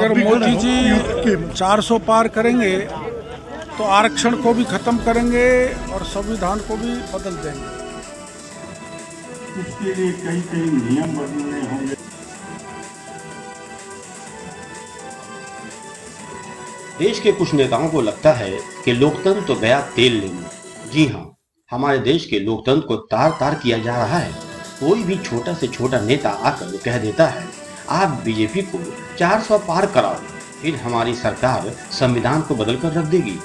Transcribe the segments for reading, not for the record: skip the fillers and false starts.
अगर मोदी जी 400 पार करेंगे तो आरक्षण को भी खत्म करेंगे और संविधान को भी बदल देंगे। इसके लिए कई कई नियम बदलने होंगे। देश के कुछ नेताओं को लगता है कि लोकतंत्र तो गया तेल लेने। जी हाँ, हमारे देश के लोकतंत्र को तार तार किया जा रहा है। कोई भी छोटा से छोटा नेता आकर कह देता है आप बीजेपी को 400 पार कराओ, फिर हमारी सरकार संविधान को बदल कर रख देगी।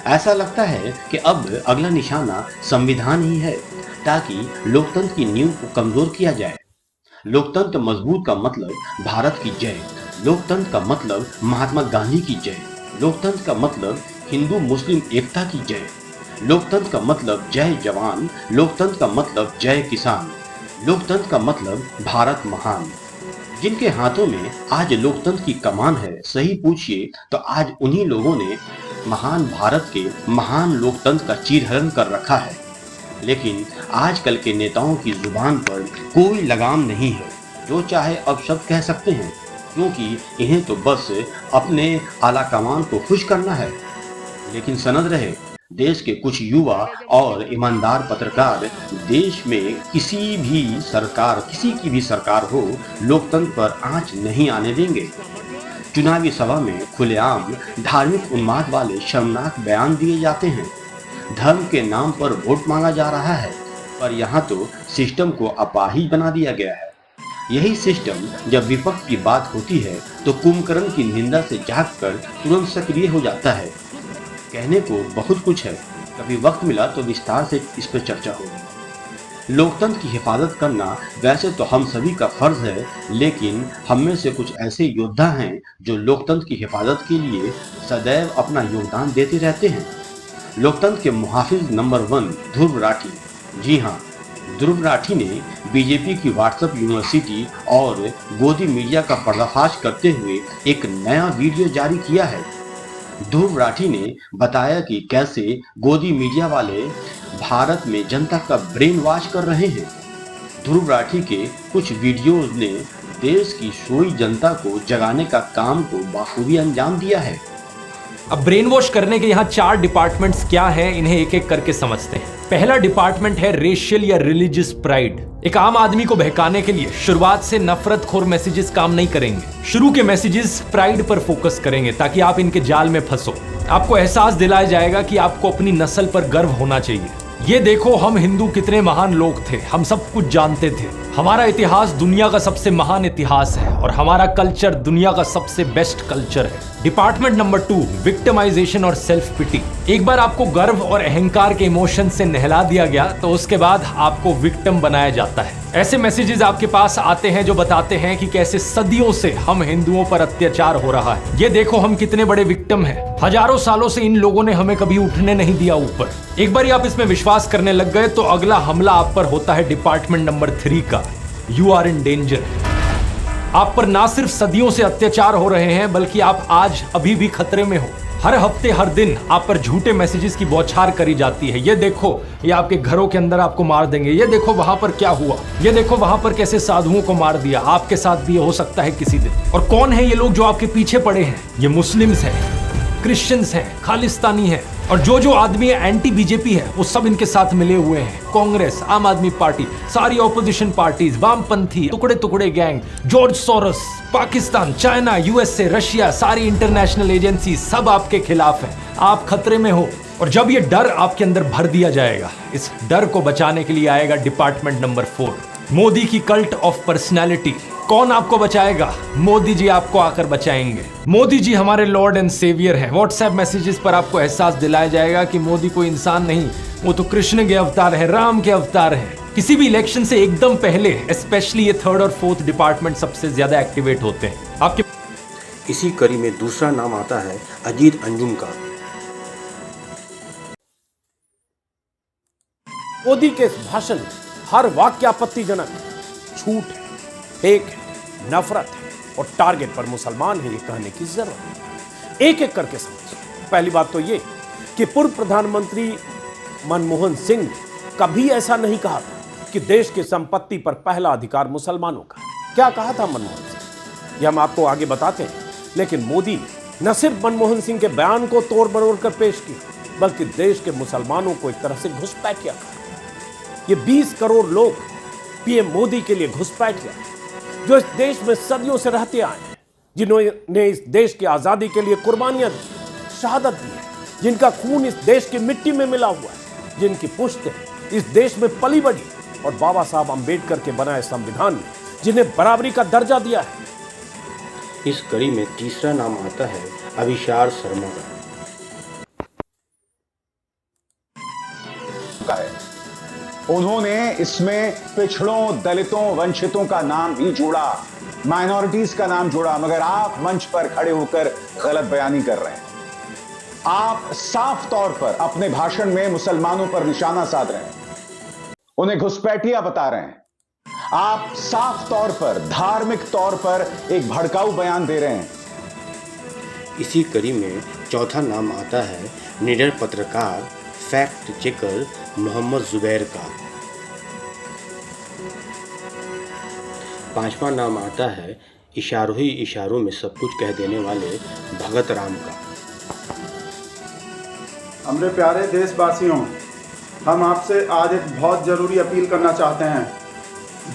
ऐसा लगता है कि अब अगला निशाना संविधान ही है, ताकि लोकतंत्र की नींव को कमजोर किया जाए। लोकतंत्र मजबूत का मतलब भारत की जय, लोकतंत्र का मतलब महात्मा गांधी की जय, लोकतंत्र का मतलब हिंदू मुस्लिम एकता की जय, लोकतंत्र का मतलब जय जवान, लोकतंत्र का मतलब जय किसान, लोकतंत्र का मतलब भारत महान। जिनके हाथों में आज लोकतंत्र की कमान है, सही पूछिए तो आज उन्हीं लोगों ने महान भारत के महान लोकतंत्र का चीरहरण कर रखा है। लेकिन आजकल के नेताओं की जुबान पर कोई लगाम नहीं है, जो चाहे अब शब्द कह सकते हैं, क्योंकि इन्हें तो बस अपने आला कमान को खुश करना है। लेकिन सनद रहे, देश के कुछ युवा और ईमानदार पत्रकार देश में किसी की भी सरकार हो, लोकतंत्र पर आंच नहीं आने देंगे। चुनावी सभा में खुलेआम धार्मिक उन्माद वाले शर्मनाक बयान दिए जाते हैं। धर्म के नाम पर वोट मांगा जा रहा है, पर यहाँ तो सिस्टम को अपाहिज बना दिया गया है। यही सिस्टम जब विपक्ष की बात होती है तो कुंभकर्ण की निंदा से जागकर तुरंत सक्रिय हो जाता है। कहने को बहुत कुछ है, कभी वक्त मिला तो विस्तार से इस पर चर्चा होगी। लोकतंत्र की हिफाजत करना वैसे तो हम सभी का फर्ज है, लेकिन हम में से कुछ ऐसे योद्धा हैं जो लोकतंत्र की हिफाजत के लिए सदैव अपना योगदान देते रहते हैं। लोकतंत्र के मुहाफिज नंबर 1 ध्रुव राठी। जी हाँ, ध्रुव राठी ने बीजेपी की व्हाट्सएप यूनिवर्सिटी और गोदी मीडिया का पर्दाफाश करते हुए एक नया वीडियो जारी किया है। ध्रुव राठी ने बताया कि कैसे गोदी मीडिया वाले भारत में जनता का ब्रेन वॉश कर रहे हैं। ध्रुव राठी के कुछ वीडियोज ने देश की सोई जनता को जगाने का काम को बखूबी अंजाम दिया है। अब ब्रेन वॉश करने के यहाँ 4 डिपार्टमेंट्स क्या हैं, इन्हें एक एक करके समझते हैं। पहला डिपार्टमेंट है रेशियल या रिलीजियस प्राइड। एक आम आदमी को बहकाने के लिए शुरुआत से नफरतखोर मैसेजेस काम नहीं करेंगे। शुरू के मैसेजेस प्राइड पर फोकस करेंगे ताकि आप इनके जाल में फंसो। आपको एहसास दिलाया जाएगा कि आपको अपनी नस्ल पर गर्व होना चाहिए। ये देखो हम हिंदू कितने महान लोग थे, हम सब कुछ जानते थे। हमारा इतिहास दुनिया का सबसे महान इतिहास है और हमारा कल्चर दुनिया का सबसे बेस्ट कल्चर है। डिपार्टमेंट नंबर 2 विक्टिमाइजेशन और सेल्फ पिटी। एक बार आपको गर्व और अहंकार के इमोशन से नहला दिया गया तो उसके बाद आपको विक्टिम बनाया जाता है। ऐसे मैसेजेस आपके पास आते हैं जो बताते हैं कि कैसे सदियों से हम हिंदुओं पर अत्याचार हो रहा है। ये देखो हम कितने बड़े विक्टिम हैं। हजारों सालों से इन लोगों ने हमें कभी उठने नहीं दिया ऊपर। एक बार आप इसमें विश्वास करने लग गए तो अगला हमला आप पर होता है डिपार्टमेंट नंबर 3 का, यू आर इन डेंजर। आप पर ना सिर्फ सदियों से अत्याचार हो रहे हैं बल्कि आप आज अभी भी खतरे में हो। हर हफ्ते हर दिन आप पर झूठे मैसेजेस की बौछार करी जाती है। ये देखो ये आपके घरों के अंदर आपको मार देंगे, ये देखो वहां पर क्या हुआ, ये देखो वहां पर कैसे साधुओं को मार दिया, आपके साथ भी हो सकता है किसी दिन। और कौन है ये लोग जो आपके पीछे पड़े हैं? ये मुस्लिम्स हैं, क्रिश्चियंस हैं, खालिस्तानी हैं और जो आदमी एंटी बीजेपी है वो सब इनके साथ मिले हुए हैं। कांग्रेस, आम आदमी पार्टी, सारी ऑपोजिशन पार्टीज, वामपंथी, टुकड़े टुकड़े gang, George Soros, Pakistan, China, USA, Russia, सारी इंटरनेशनल एजेंसी सब आपके खिलाफ है। आप खतरे में हो और जब ये डर आपके अंदर भर दिया जाएगा, इस डर को बचाने के लिए आएगा डिपार्टमेंट नंबर 4 मोदी की कल्ट ऑफ पर्सनैलिटी। कौन आपको बचाएगा? मोदी जी आपको आकर बचाएंगे। मोदी जी हमारे लॉर्ड एंड सेवियर हैं। व्हाट्सएप मैसेजेस पर आपको एहसास दिलाया जाएगा कि मोदी कोई इंसान नहीं, वो तो कृष्ण के अवतार है, राम के अवतार है। किसी भी इलेक्शन से एकदम पहले स्पेशली ये 3rd और 4th डिपार्टमेंट सबसे ज्यादा एक्टिवेट होते हैं। आपके इसी कड़ी में दूसरा नाम आता है अजीत अंजुम का। मोदी के भाषण में हर वाक्य आपत्तिजनक, झूठ है, फेक है, नफरत है और टारगेट पर मुसलमान है, ये कहने की जरूरत है। एक एक करके समझिए। पहली बात तो ये कि पूर्व प्रधानमंत्री मनमोहन सिंह ने कभी ऐसा नहीं कहा था कि देश की संपत्ति पर पहला अधिकार मुसलमानों का है। क्या कहा था मनमोहन सिंह, यह हम आपको आगे बताते हैं। लेकिन मोदी ने न सिर्फ मनमोहन सिंह के बयान को तोड़ मरोड़ कर पेश किया, बल्कि देश के मुसलमानों को एक तरह से घुसपैठिया कहा। ये 20 करोड़ लोग पीएम मोदी के लिए घुसपैठिया, जो इस देश में सदियों से रहते आए हैं, जिन्होंने इस देश की आजादी के लिए कुर्बानियां दी, शहादत दी है, जिनका खून इस देश की मिट्टी में मिला हुआ है, जिनकी पुश्तें इस देश में पली बढ़ी और बाबा साहब अंबेडकर के बनाए संविधान ने जिन्हें बराबरी का दर्जा दिया है। इस कड़ी में तीसरा नाम आता है अभिशार शर्मा का। उन्होंने इसमें पिछड़ों, दलितों, वंचितों का नाम भी जोड़ा, माइनॉरिटीज का नाम जोड़ा, मगर आप मंच पर खड़े होकर गलत बयानी कर रहे हैं। आप साफ तौर पर अपने भाषण में मुसलमानों पर निशाना साध रहे हैं, उन्हें घुसपैठिया बता रहे हैं। आप साफ तौर पर, धार्मिक तौर पर एक भड़काऊ बयान दे रहे हैं। इसी कड़ी में चौथा नाम आता है निडर पत्रकार, फैक्ट चेकर मोहम्मद जुबैर का। पांचवा नाम आता है इशारों ही इशारों में सब कुछ कह देने वाले भगत राम का। हमारे प्यारे देशवासियों, हम आपसे आज एक बहुत ज़रूरी अपील करना चाहते हैं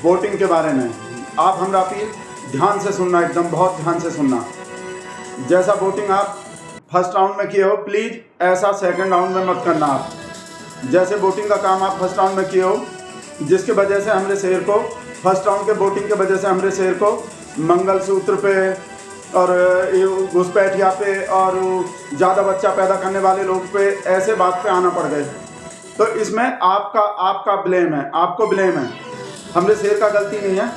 वोटिंग के बारे में। आप हमारा अपील ध्यान से सुनना, एकदम बहुत ध्यान से सुनना। जैसा वोटिंग आप फर्स्ट राउंड में किए हो, प्लीज़ ऐसा सेकंड राउंड में मत करना। आप जैसे वोटिंग का काम आप फर्स्ट राउंड में किए हो, जिसकी वजह से हमारे शहर को फर्स्ट राउंड के वोटिंग की वजह से हमारे शहर को मंगलसूत्र पे और घुसपैठिया पे और ज़्यादा बच्चा पैदा करने वाले लोग पे ऐसे बात पे आना पड़ गए। तो इसमें आपका ब्लेम है, आपको ब्लेम है। हमारे शहर का गलती नहीं है,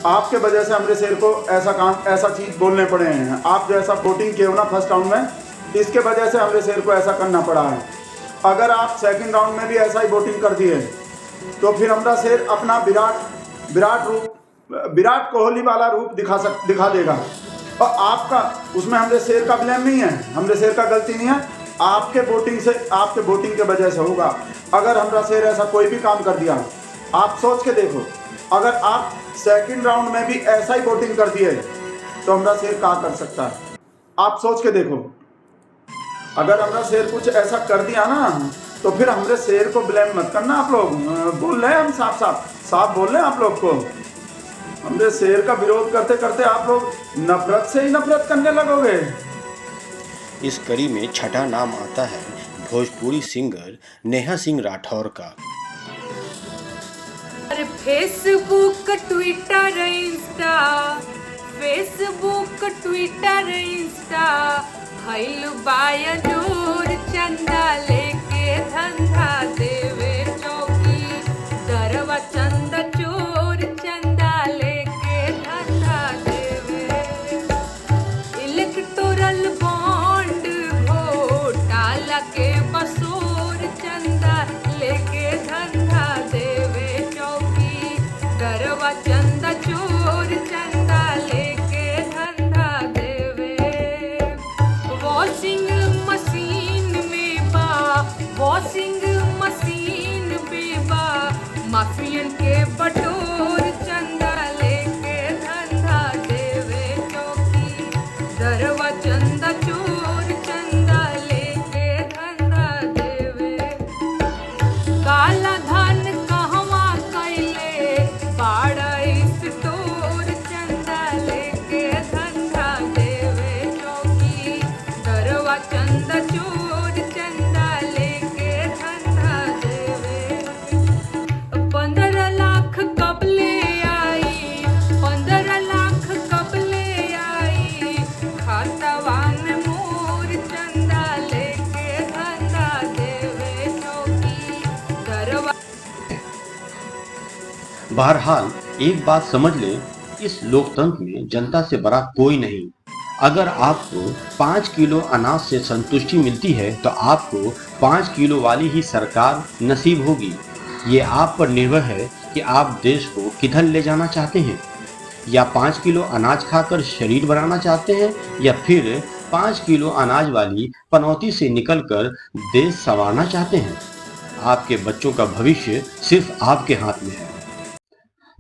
आपके वजह से हमारे शहर को ऐसा चीज़ बोलने पड़े हैं। आप जैसा वोटिंग किए हो ना फर्स्ट राउंड में, इसके वजह से हमारे शहर को ऐसा करना पड़ा है। अगर आप सेकंड राउंड में भी ऐसा ही वोटिंग कर दिए तो फिर हमारा शहर अपना विराट कोहली वाला रूप दिखा देगा। और आपका उसमें हमारे शहर का ब्लेम नहीं है, हमारे शहर का गलती नहीं है, आपके वोटिंग के वजह से होगा। अगर हमारा शहर ऐसा कोई भी काम कर दिया, आप सोच के देखो, अगर आप सेकंड राउंड में भी ऐसा ही वोटिंग कर दिए तो हमारा शहर क्या कर सकता है। आप सोच के देखो, अगर हमारा शहर कुछ ऐसा कर दिया ना, तो फिर हमारे शहर को ब्लेम मत करना। आप लोग बोल रहे हैं, हम साफ बोल रहे हैं आप लोग को। हमारे शहर का विरोध करते करते आप लोग नफरत से ही नफरत करने लगोगे। इस कड़ी में छठा नाम आता है भोजपुरी सिंगर नेहा सिंह राठौर का। फेसबुक ट्विटर इंस्टा भइल बाया जोर, चंदा लेके धंधा देवे चौकी, दरवा चंदा चोर, चंदा लेके धंधा देवे। इलेक्टोरल बॉन्ड घोटाला के बसोर, चंदा लेके धंधा देवे चौकी, दरवा चंदा चोर, चंदा लेके धंधा देवे। वॉशिंग मशीन में बा माफियन के बटोर, चंदा लेके धंधा देवे चौकी, दरवा चंदा चोर, चंदा लेके धंधा देवे। काला धन कहवा कैले बाड़ा स्टोर, चंदा लेके धंधा देवे चौकी, दरवा चंदा चोर, चंदा लेके धंधा देवे। 15 लाख कब ले आई, 15 लाख कब ले आई, खातावा में मोर, चंदा लेके धंधा देवे चौकी, दरवा। बहरहाल एक बात समझ लें, इस लोकतंत्र में जनता से बड़ा कोई नहीं। अगर आपको 5 किलो अनाज से संतुष्टि मिलती है तो आपको 5 किलो वाली ही सरकार नसीब होगी। ये आप पर निर्भर है कि आप देश को किधर ले जाना चाहते हैं। या 5 किलो अनाज खाकर शरीर बनाना चाहते हैं, या फिर 5 किलो अनाज वाली पनौती से निकलकर देश संवारना चाहते हैं। आपके बच्चों का भविष्य सिर्फ आपके हाथ में है।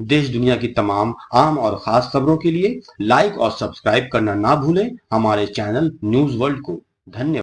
देश दुनिया की तमाम आम और खास खबरों के लिए लाइक और सब्सक्राइब करना ना भूलें हमारे चैनल न्यूज वर्ल्ड को। धन्यवाद।